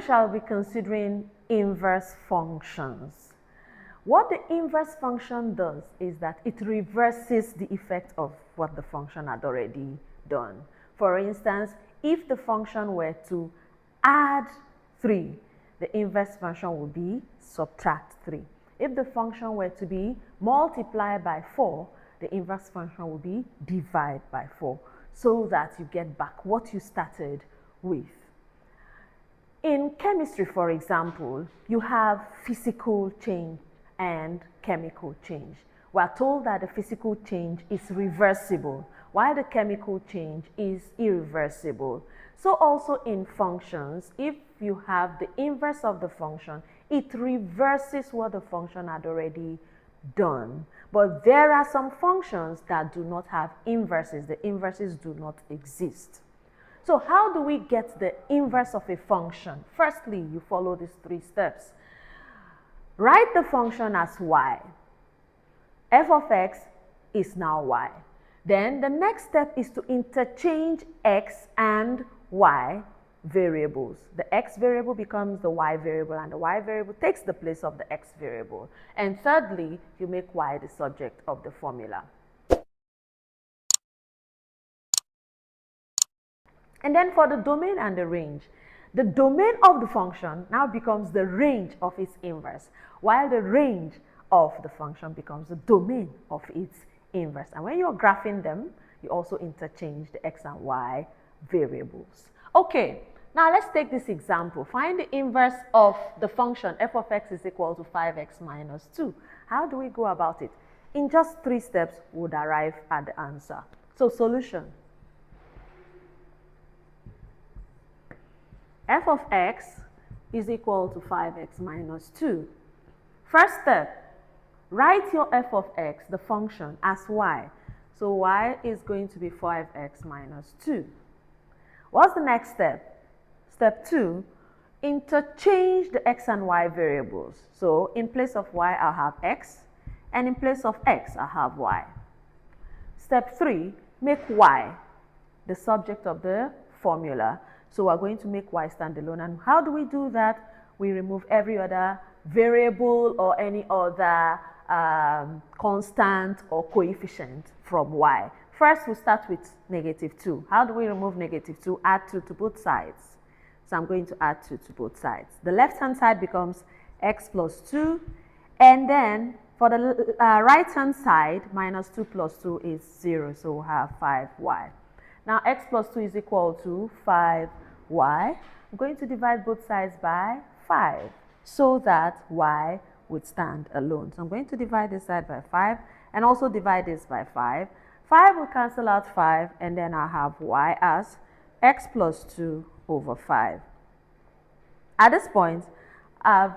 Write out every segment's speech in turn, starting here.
we shall be considering inverse functions. What the inverse function does is that it reverses the effect of what the function had already done. For instance, if the function were to add 3, the inverse function would be subtract 3. If the function were to be multiply by 4, the inverse function would be divide by 4, so that you get back what you started with. In chemistry, for example, you have physical change and chemical change. We are told that the physical change is reversible, while the chemical change is irreversible. So also in functions, if you have the inverse of the function, it reverses what the function had already done. But there are some functions that do not have inverses. The inverses do not exist. So how do we get the inverse of a function? Firstly, you follow these 3 steps. Write the function as y. F of x is now y. Then the next step is to interchange x and y variables. The x variable becomes the y variable, and the y variable takes the place of the x variable. And thirdly, you make y the subject of the formula. And then for the domain and the range, the domain of the function now becomes the range of its inverse, while the range of the function becomes the domain of its inverse. And when you're graphing them, you also interchange the x and y variables. Okay, now let's take this example. Find the inverse of the function f of x is equal to 5x minus 2. How do we go about it? In just 3 steps, we would arrive at the answer. So solution. F of x is equal to 5x minus 2. First step, write your f of x, the function, as y. So y is going to be 5x minus 2. What's the next step? Step 2, interchange the x and y variables. So in place of y, I'll have x, and in place of x, I'll have y. Step 3, make y the subject of the formula. So we're going to make y stand alone. And how do we do that? We remove every other variable or any other constant or coefficient from y. First, we start with -2. How do we remove -2? Add 2 to both sides. So I'm going to add 2 to both sides. The left-hand side becomes x plus 2. And then for the right-hand side, -2 plus 2 is 0. So we'll have 5y. Now x plus 2 is equal to 5y. I'm going to divide both sides by 5 so that y would stand alone. So I'm going to divide this side by 5 and also divide this by 5. 5 will cancel out 5, and then I'll have y as x plus 2 over 5. At this point, I've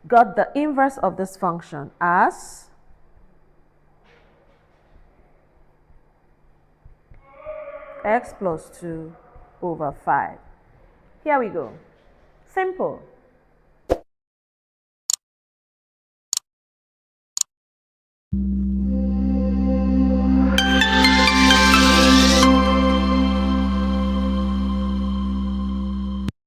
got the inverse of this function as x plus 2 over 5. Here we go. Simple.